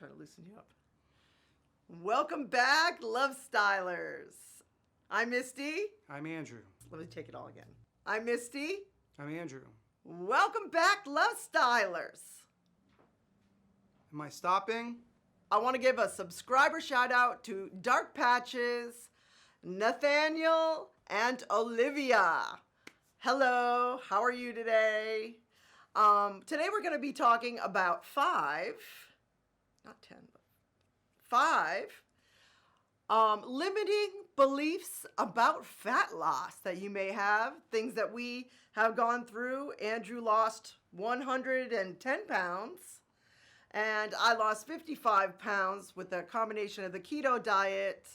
Try to loosen you up. Welcome back, Love Stylers. I'm Misty. I'm Andrew. Let me take it all again. I'm Misty. I'm Andrew. Welcome back, Love Stylers. Am I stopping? I want to give a subscriber shout out to Dark Patches, Nathaniel, and Olivia. Hello, how are you today? Today we're going to be talking about 5, not 10, but 5 limiting beliefs about fat loss that you may have, things that we have gone through. Andrew lost 110 pounds, and I lost 55 pounds with a combination of the keto diet,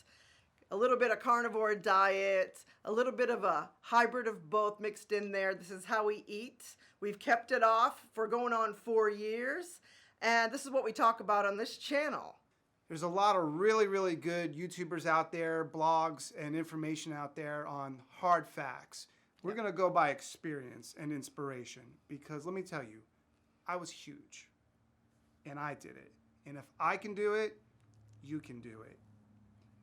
a little bit of carnivore diet, a little bit of a hybrid of both mixed in there. This is how we eat. We've kept it off for going on 4 years, and this is what we talk about on this channel. There's a lot of really good YouTubers out there, blogs, and information out there on hard facts. We're going to go by experience and inspiration because let me tell you, I was huge and I did it. And if I can do it, you can do it.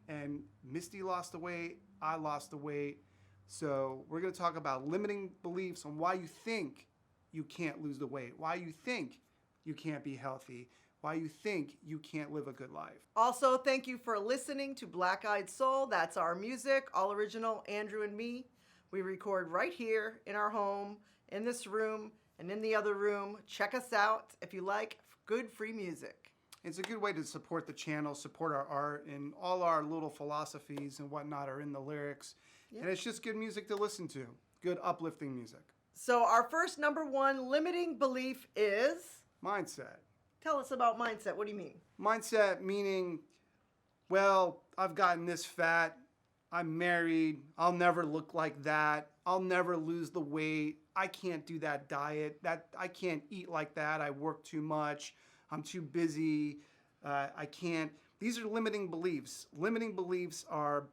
And Misty lost the weight, I lost the weight. So we're going to talk about limiting beliefs on why you think you can't lose the weight, why you think you can't be healthy, why you think you can't live a good life. Also, thank you for listening to Black Eyed Soul. That's our music, all original, Andrew and me. We record right here in our home, in this room, and in the other room. Check us out if you like good free music. It's a good way to support the channel, support our art, and all our little philosophies and whatnot are in the lyrics. Yep. And it's just good music to listen to, good uplifting music. So our first number 1 limiting belief is? Mindset. Tell us about mindset. What do you mean? Mindset meaning, well, I've gotten this fat, I'm married, I'll never look like that, I'll never lose the weight, I can't do that diet, I can't eat like that, I work too much, I'm too busy, I can't. These are limiting beliefs. Limiting beliefs are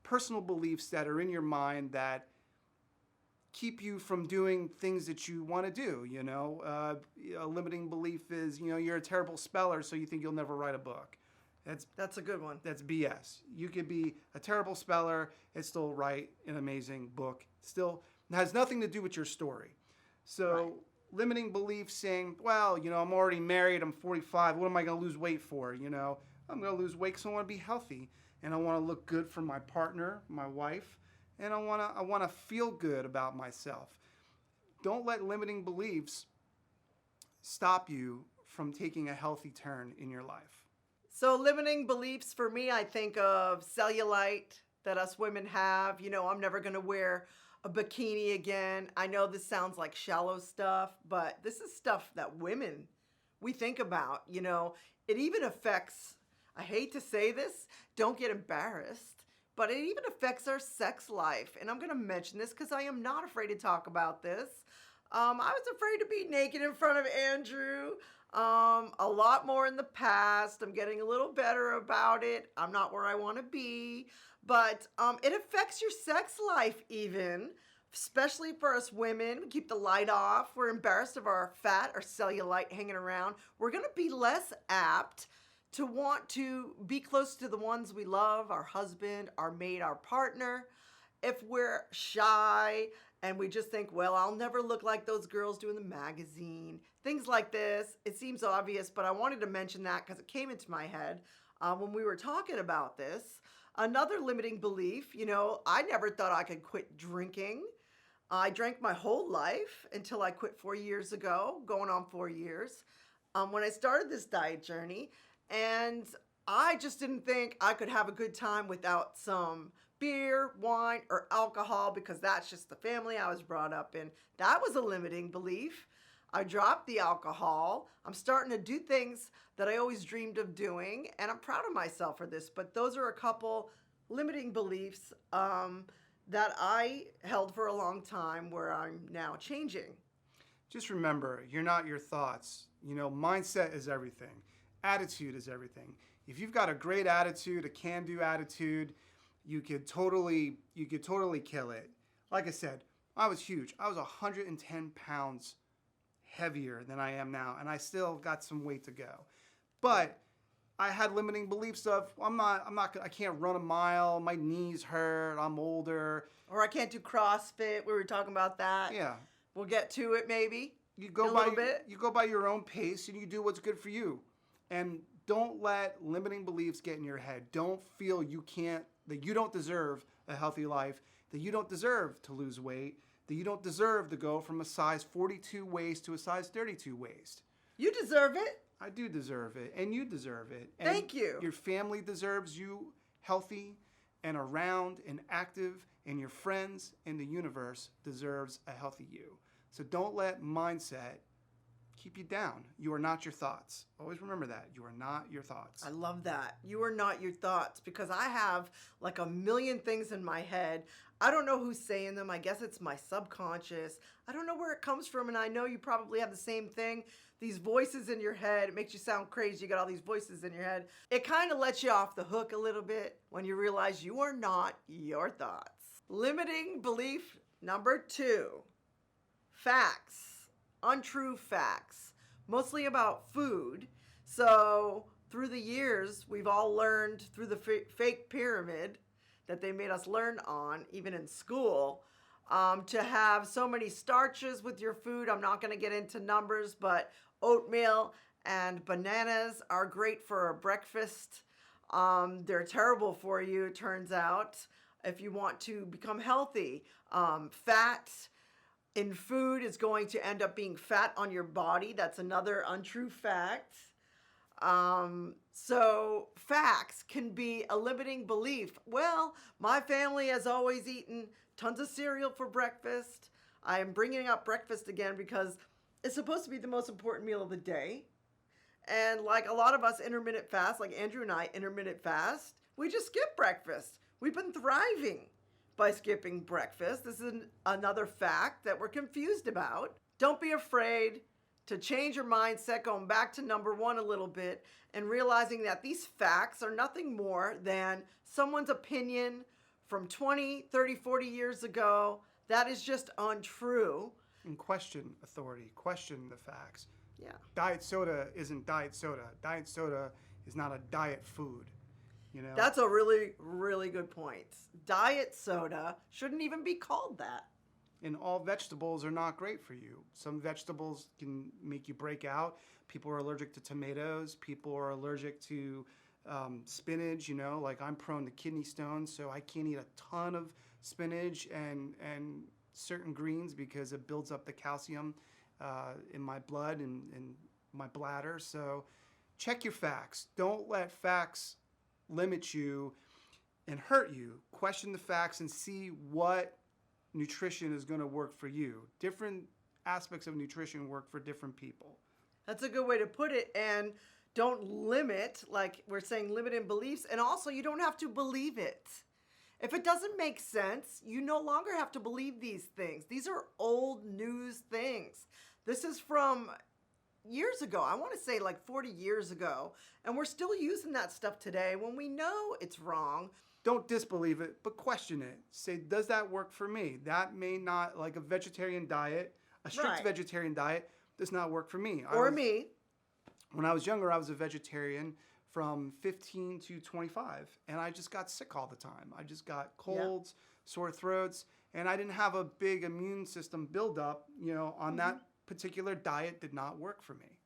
personal beliefs that are in your mind that keep you from doing things that you want to do, you know. A limiting belief is, you're a terrible speller, so you think you'll never write a book. That's a good one. That's BS. You could be a terrible speller and still write an amazing book. Still has nothing to do with your story. So right. Limiting beliefs saying, well, I'm already married, I'm 45, what am I going to lose weight for? I'm going to lose weight because I want to be healthy and I want to look good for my partner, my wife. And I want to feel good about myself. Don't let limiting beliefs stop you from taking a healthy turn in your life. So limiting beliefs for me, I think of cellulite that us women have. I'm never going to wear a bikini again. I know this sounds like shallow stuff, but this is stuff that women, we think about. It even affects, I hate to say this, don't get embarrassed, but it even affects our sex life. And I'm going to mention this because I am not afraid to talk about this. I was afraid to be naked in front of Andrew a lot more in the past. I'm getting a little better about it. I'm not where I want to be. But it affects your sex life even, especially for us women. We keep the light off. We're embarrassed of our fat or cellulite hanging around. We're going to be less apt to want to be close to the ones we love, our husband, our mate, our partner. If we're shy and we just think, well, I'll never look like those girls do in the magazine, things like this, it seems obvious, but I wanted to mention that because it came into my head when we were talking about this. Another limiting belief, I never thought I could quit drinking. I drank my whole life until I quit 4 years ago, going on 4 years, when I started this diet journey. And I just didn't think I could have a good time without some beer, wine, or alcohol because that's just the family I was brought up in. That was a limiting belief. I dropped the alcohol. I'm starting to do things that I always dreamed of doing, and I'm proud of myself for this. But those are a couple limiting beliefs that I held for a long time where I'm now changing. Just remember, you're not your thoughts. Mindset is everything. Attitude is everything. If you've got a great attitude, a can-do attitude, you could totally kill it. Like I said, I was huge. I was 110 pounds heavier than I am now, and I still got some weight to go. But I had limiting beliefs of I can't run a mile. My knees hurt. I'm older. Or I can't do CrossFit. We were talking about that. Yeah. We'll get to it maybe. You go a by little bit. you go by your own pace and you do what's good for you. And don't let limiting beliefs get in your head. Don't feel that you don't deserve a healthy life, that you don't deserve to lose weight, that you don't deserve to go from a size 42 waist to a size 32 waist. You deserve it. I do deserve it, and you deserve it. And Thank you. Your family deserves you healthy and around and active, and your friends and the universe deserves a healthy you. So don't let mindset keep you down. You are not your thoughts. Always remember that. You are not your thoughts. I love that. You are not your thoughts, because I have like a million things in my head. I don't know who's saying them. I guess it's my subconscious. I don't know where it comes from, and I know you probably have the same thing. These voices in your head, it makes you sound crazy. You got all these voices in your head. It kind of lets you off the hook a little bit when you realize you are not your thoughts. Limiting belief number 2. Facts, untrue facts, mostly about food. So through the years, we've all learned through the fake pyramid that they made us learn on, even in school, to have so many starches with your food. I'm not going to get into numbers, but oatmeal and bananas are great for a breakfast. They're terrible for you, it turns out, if you want to become healthy. Fat in food is going to end up being fat on your body. That's another untrue fact. So facts can be a limiting belief. Well, my family has always eaten tons of cereal for breakfast. I am bringing up breakfast again because it's supposed to be the most important meal of the day. And like a lot of us intermittent fast, like Andrew and I intermittent fast, we just skip breakfast. We've been thriving by skipping breakfast. This is another fact that we're confused about. Don't be afraid to change your mindset, going back to number 1 a little bit, and realizing that these facts are nothing more than someone's opinion from 20, 30, 40 years ago. That is just untrue. And question authority. Question the facts. Yeah. Diet soda isn't diet soda. Diet soda is not a diet food. You know? That's a really, really good point. Diet soda shouldn't even be called that. And all vegetables are not great for you. Some vegetables can make you break out. People are allergic to tomatoes. People are allergic to spinach. You know, like I'm prone to kidney stones, so I can't eat a ton of spinach and certain greens because it builds up the calcium in my blood and my bladder. So check your facts. Don't let facts limit you and hurt you. Question the facts and see what nutrition is going to work for you. Different aspects of nutrition work for different people. That's a good way to put it. And don't limit, like we're saying, limit in beliefs. And also, you don't have to believe it. If it doesn't make sense, you no longer have to believe these things. These are old news things. This is from years ago. I want to say like 40 years ago. And we're still using that stuff today when we know it's wrong. Don't disbelieve it, but question it. Say, does that work for me? That may not, like a vegetarian diet, a strict Right. vegetarian diet does not work for me. Me. When I was younger, I was a vegetarian from 15 to 25, and I just got sick all the time. I just got colds, sore throats, and I didn't have a big immune system buildup, on that particular diet did not work for me.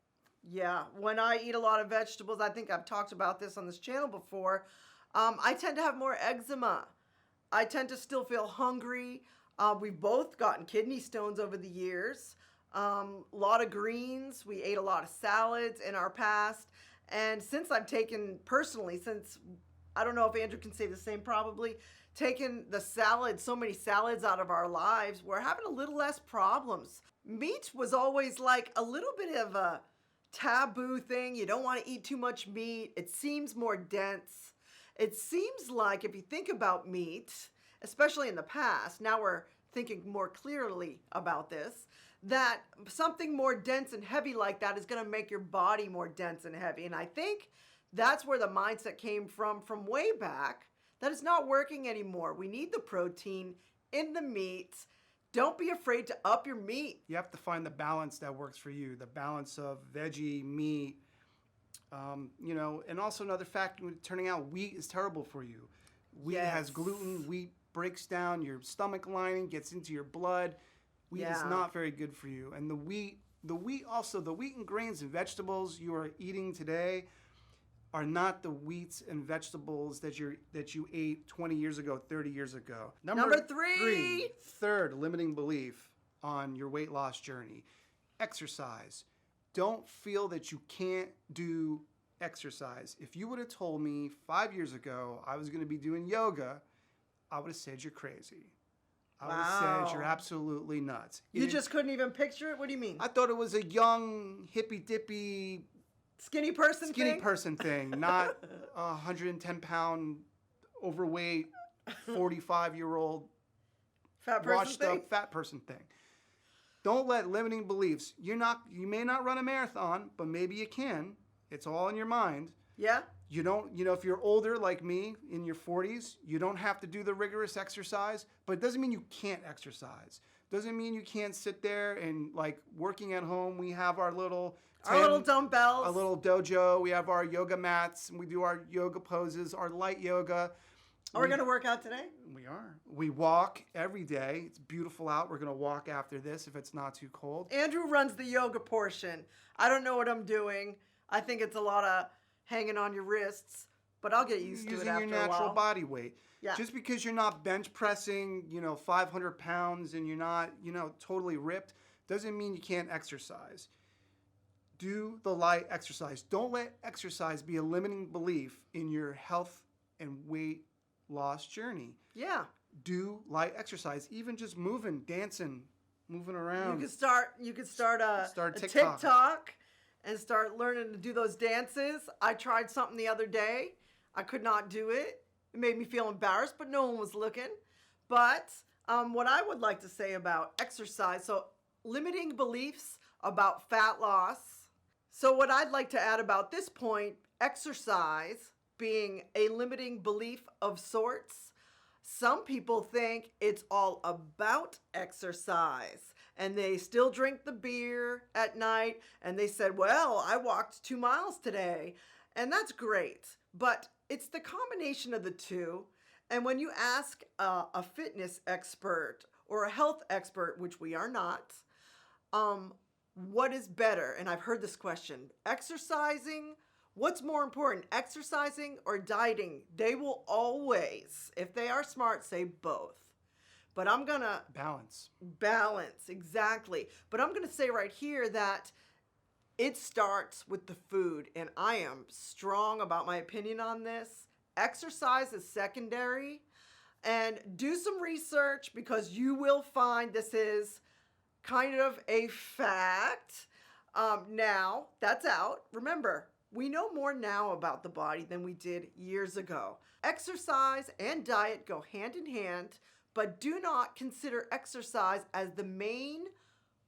Yeah, when I eat a lot of vegetables, I think I've talked about this on this channel before, I tend to have more eczema. I tend to still feel hungry. We've both gotten kidney stones over the years. A lot of greens. We ate a lot of salads in our past. And since I've taken, personally, since, I don't know if Andrew can say the same probably, taken the salad, so many salads out of our lives, we're having a little less problems. Meat was always like a little bit of a taboo thing. You don't want to eat too much meat. It seems more dense. It seems like if you think about meat, especially in the past, now we're thinking more clearly about this, that something more dense and heavy like that is going to make your body more dense and heavy. And I think that's where the mindset came from way back, that it's not working anymore. We need the protein in the meat. Don't be afraid to up your meat. You have to find the balance that works for you, the balance of veggie, meat, And also another factor turning out wheat is terrible for you. Wheat has gluten. Wheat breaks down your stomach lining, gets into your blood. Wheat is not very good for you. And the wheat and grains and vegetables you are eating today are not the wheats and vegetables that you ate 20 years ago, 30 years ago. Number three. Third limiting belief on your weight loss journey. Exercise. Don't feel that you can't do exercise. If you would have told me 5 years ago I was going to be doing yoga, I would have said you're crazy. I would have said you're absolutely nuts. You just couldn't even picture it? What do you mean? I thought it was a young, hippy-dippy, skinny person thing, not a 110-pound, overweight, 45-year-old, washed-up fat person thing. Don't let limiting beliefs. You may not run a marathon, but maybe you can. It's all in your mind. Yeah. If you're older like me, in your 40s, you don't have to do the rigorous exercise, but it doesn't mean you can't exercise. Doesn't mean you can't sit there and, like, working at home. We have our little dumbbells, a little dojo. We have our yoga mats, and we do our yoga poses, our light yoga. Are we going to work out today? We are. We walk every day. It's beautiful out. We're going to walk after this if it's not too cold. Andrew runs the yoga portion. I don't know what I'm doing. I think it's a lot of hanging on your wrists, but I'll get used to it after a while. Using your natural body weight. Yeah. Just because you're not bench pressing, 500 pounds and you're not, totally ripped, doesn't mean you can't exercise. Do the light exercise. Don't let exercise be a limiting belief in your health and weight loss journey. Yeah. Do light exercise. Even just moving, dancing, moving around. You could start a TikTok and start learning to do those dances. I tried something the other day. I could not do it. It made me feel embarrassed, but no one was looking. But what I would like to say about exercise, so limiting beliefs about fat loss. So what I'd like to add about this point, exercise being a limiting belief of sorts. Some people think it's all about exercise. And they still drink the beer at night. And they said, well, I walked 2 miles today. And that's great. But it's the combination of the two. And when you ask a fitness expert or a health expert, which we are not, what is better? And I've heard this question. Exercising, what's more important, exercising or dieting? They will always, if they are smart, say both. But I'm going to... Balance, exactly. But I'm going to say right here that it starts with the food. And I am strong about my opinion on this. Exercise is secondary. And do some research because you will find this is kind of a fact. Now, that's out. Remember, we know more now about the body than we did years ago. Exercise and diet go hand in hand. But do not consider exercise as the main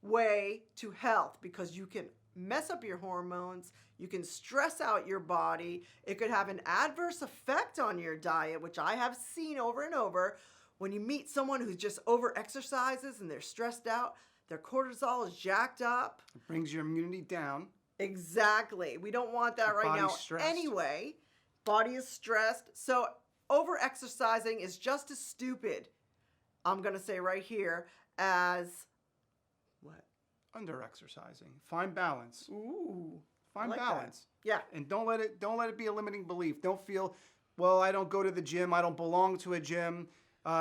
way to health because you can mess up your hormones, you can stress out your body, it could have an adverse effect on your diet, which I have seen over and over. When you meet someone who just over-exercises and they're stressed out, their cortisol is jacked up. It brings your immunity down. Exactly. We don't want that right now. Stressed. Anyway, body is stressed. So over-exercising is just as stupid, I'm going to say right here, as what? Under-exercising. Find balance. Ooh. Find like balance. That. Yeah. And don't let it be a limiting belief. Don't feel, well, I don't go to the gym. I don't belong to a gym,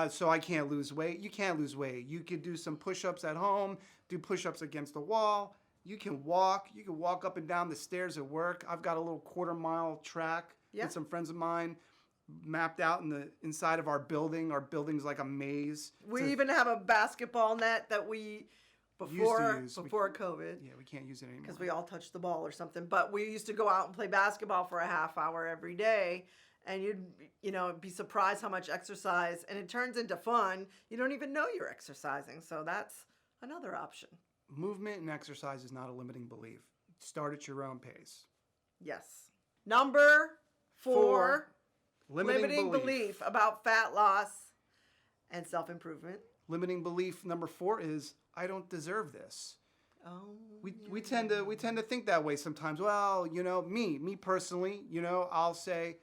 so I can't lose weight. You can't lose weight. You could do some push-ups at home, do push-ups against the wall. You can walk. You can walk up and down the stairs at work. I've got a little quarter-mile track with some friends of mine mapped out in the inside of our building. Our building's like a maze. We even have a basketball net that we before COVID. Yeah, we can't use it anymore because we all touched the ball or something. But we used to go out and play basketball for a half hour every day, and you'd be surprised how much exercise, and it turns into fun. You don't even know you're exercising, so that's another option. Movement and exercise is not a limiting belief. Start at your own pace. Yes. Number 4. Limiting belief about fat loss and self-improvement. Limiting belief number 4 is, I don't deserve this. Oh, We tend to think that way sometimes. Well, me personally, I'll say,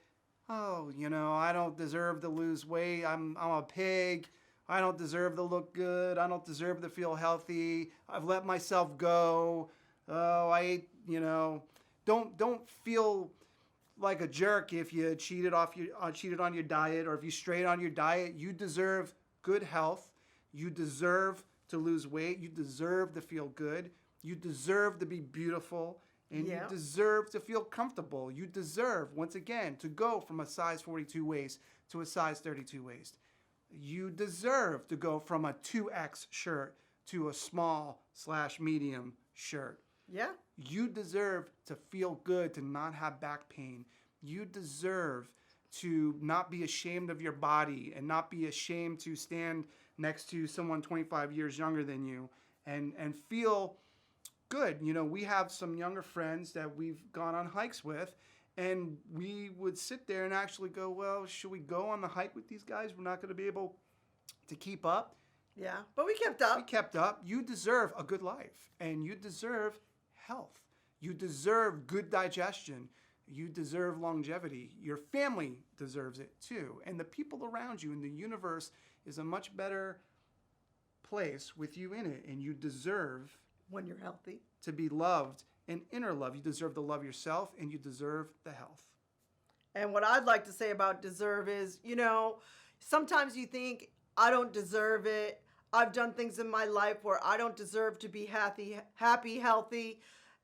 oh, I don't deserve to lose weight. I'm a pig. I don't deserve to look good. I don't deserve to feel healthy. I've let myself go. Oh, I ate, don't feel like a jerk if you cheated on your diet, or if you strayed on your diet. You deserve good health. You deserve to lose weight. You deserve to feel good. You deserve to be beautiful, and you deserve to feel comfortable. You deserve, once again, to go from a size 42 waist to a size 32 waist. You deserve to go from a 2X shirt to a small/medium shirt. Yeah. You deserve to feel good, to not have back pain. You deserve to not be ashamed of your body, and not be ashamed to stand next to someone 25 years younger than you and feel good. We have some younger friends that we've gone on hikes with, and we would sit there and actually go, well, should we go on the hike with these guys? We're not going to be able to keep up. Yeah, but we kept up. We kept up. You deserve a good life, and you deserve health. You deserve good digestion. You deserve longevity. Your family deserves it too. And the people around you in the universe is a much better place with you in it. And you deserve, when you're healthy, to be loved, and inner love. You deserve to love yourself, and you deserve the health. And what I'd like to say about deserve is, sometimes you think, I don't deserve it. I've done things in my life where I don't deserve to be happy, healthy.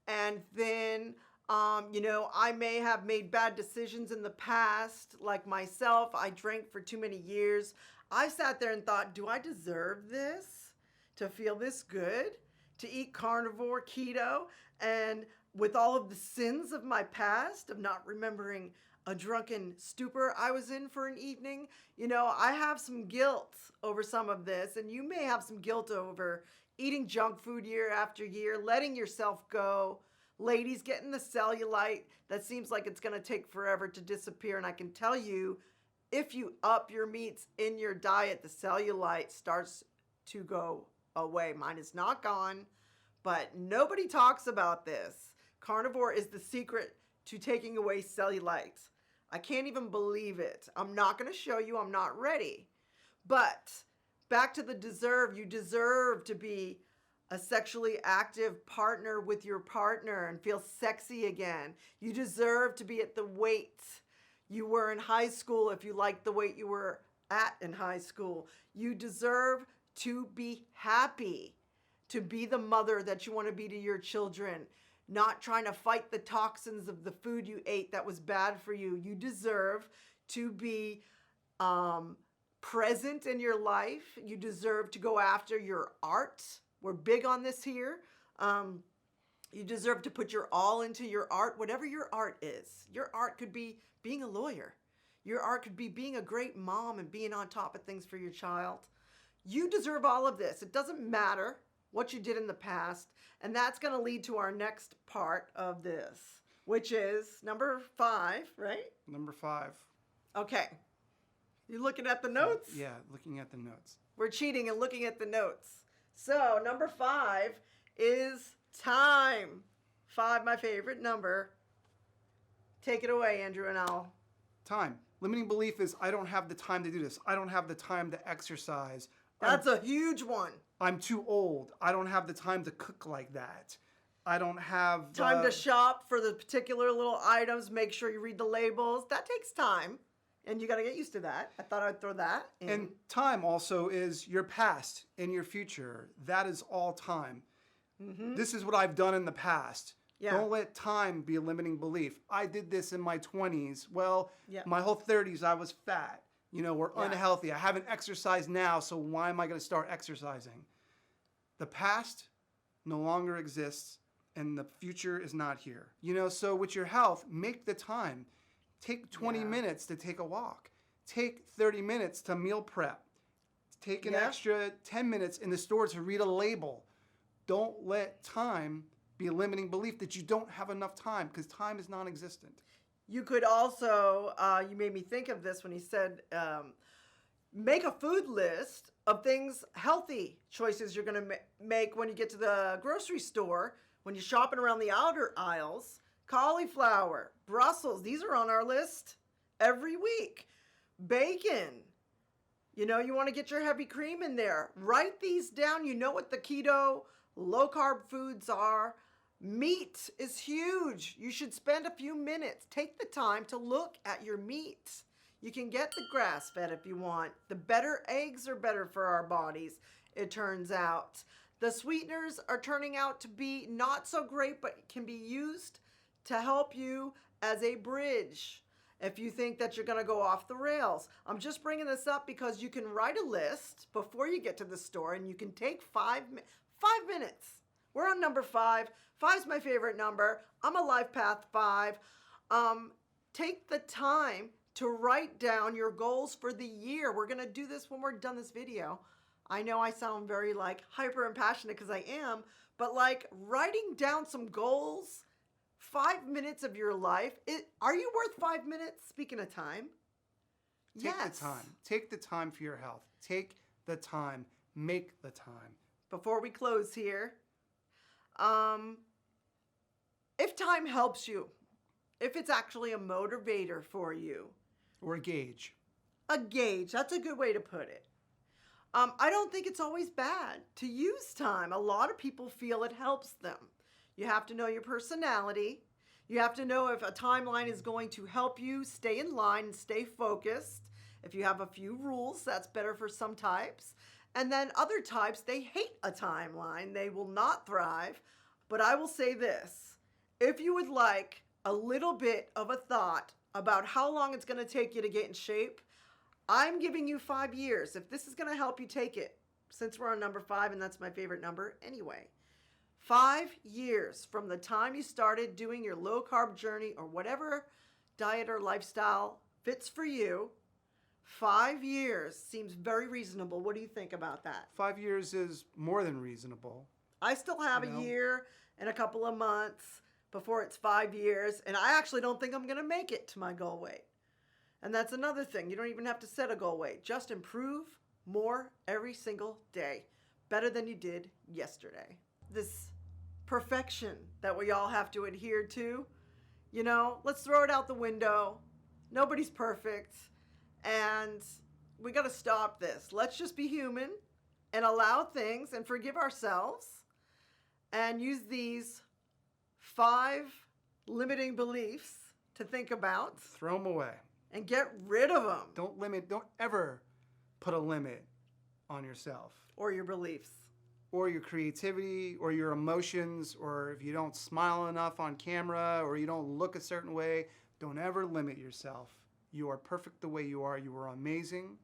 And then, I may have made bad decisions in the past. Like myself, I drank for too many years. I sat there and thought, do I deserve this? To feel this good? To eat carnivore, keto? And with all of the sins of my past, of not remembering a drunken stupor I was in for an evening, I have some guilt over some of this. And you may have some guilt over eating junk food year after year, letting yourself go. Ladies, getting the cellulite that seems like it's going to take forever to disappear. And I can tell you, if you up your meats in your diet, the cellulite starts to go away. Mine is not gone, but nobody talks about this. Carnivore is the secret to taking away cellulite. I can't even believe it. I'm not going to show you. I'm not ready. But back to the deserve. You deserve to be a sexually active partner with your partner and feel sexy again. You deserve to be at the weight you were in high school if you liked the weight you were at in high school. You deserve to be happy, to be the mother that you want to be to your children, not trying to fight the toxins of the food you ate that was bad for you. You deserve to be present in your life. You deserve to go after your art. We're big on this here. You deserve to put your all into your art, whatever your art is. Your art could be being a lawyer. Your art could be being a great mom and being on top of things for your child. You deserve all of this. It doesn't matter what you did in the past. And that's going to lead to our next part of this, which is number 5, right? Number 5. Okay. You looking at the notes? Yeah, looking at the notes. We're cheating and looking at the notes. So number 5 is time. 5, my favorite number. Take it away, Andrew, and I'll. Time. Limiting belief is, I don't have the time to do this. I don't have the time to exercise. That's a huge one. I'm too old. I don't have the time to cook like that. I don't have time to shop for the particular little items. Make sure you read the labels. That takes time. And you got to get used to that. I thought I'd throw that in. And time also is your past and your future. That is all time. Mm-hmm. This is what I've done in the past. Yeah. Don't let time be a limiting belief. I did this in my 20s. Well, my whole 30s, I was fat. We're unhealthy. I haven't exercised now, so why am I going to start exercising? The past no longer exists, and the future is not here. So with your health, make the time. Take 20 minutes to take a walk. Take 30 minutes to meal prep. Take an extra 10 minutes in the store to read a label. Don't let time be a limiting belief that you don't have enough time, because time is non-existent. You could also, you made me think of this when he said, make a food list of things, healthy choices you're going to make when you get to the grocery store, when you're shopping around the outer aisles. Cauliflower, Brussels, these are on our list every week. Bacon, you know, you want to get your heavy cream in there. Write these down. You know what the keto, low carb foods are. Meat is huge. You should spend a few minutes. Take the time to look at your meat. You can get the grass fed if you want. The better eggs are better for our bodies, it turns out. The sweeteners are turning out to be not so great, but can be used to help you as a bridge if you think that you're going to go off the rails. I'm just bringing this up because you can write a list before you get to the store, and you can take 5 minutes. We're on number 5. 5's my favorite number. I'm a life path 5. Take the time to write down your goals for the year. We're going to do this when we're done this video. I know I sound very like hyper and passionate because I am, but like writing down some goals, 5 minutes of your life. Are you worth 5 minutes? Speaking of time. Take the time. Take the time for your health. Take the time. Make the time. Before we close here, if time helps you, if it's actually a motivator for you. Or a gauge. A gauge. That's a good way to put it. I don't think it's always bad to use time. A lot of people feel it helps them. You have to know your personality. You have to know if a timeline is going to help you stay in line and stay focused. If you have a few rules, that's better for some types. And then other types, they hate a timeline. They will not thrive. But I will say this. If you would like a little bit of a thought about how long it's going to take you to get in shape, I'm giving you 5 years. If this is going to help you, take it. Since we're on number 5, and that's my favorite number anyway. 5 years from the time you started doing your low carb journey or whatever diet or lifestyle fits for you, 5 years seems very reasonable. What do you think about that? 5 years is more than reasonable. I still have a year and a couple of months before it's 5 years, and I actually don't think I'm going to make it to my goal weight. And that's another thing. You don't even have to set a goal weight. Just improve more every single day. Better than you did yesterday. This perfection that we all have to adhere to, you know, let's throw it out the window. Nobody's perfect. And we got to stop this. Let's just be human and allow things and forgive ourselves and use these 5 limiting beliefs to think about. Throw them away. And get rid of them. Don't ever put a limit on yourself. Or your beliefs. Or your creativity, or your emotions, or if you don't smile enough on camera, or you don't look a certain way, don't ever limit yourself. You are perfect the way you are. You are amazing.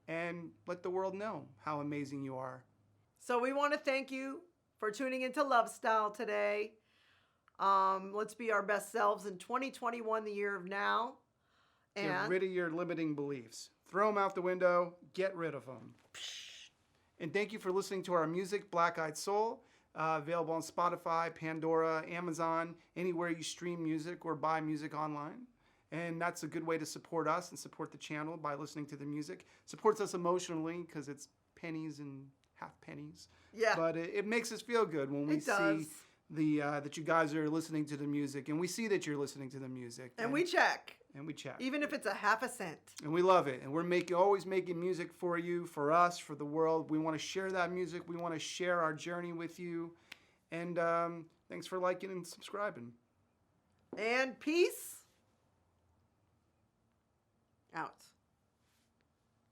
And let the world know how amazing you are. So we want to thank you for tuning into Love Style today. Let's be our best selves in 2021, the year of now. And get rid of your limiting beliefs. Throw them out the window. Get rid of them. And thank you for listening to our music, Black Eyed Soul. Available on Spotify, Pandora, Amazon, anywhere you stream music or buy music online. And that's a good way to support us and support the channel by listening to the music. Supports us emotionally because it's pennies and half pennies. Yeah. But it makes us feel good when we see that you guys are listening to the music. And we see that you're listening to the music. And we check. And we check. Even if it's a half a cent. And we love it. And we're always making music for you, for us, for the world. We want to share that music. We want to share our journey with you. And thanks for liking and subscribing. And peace out.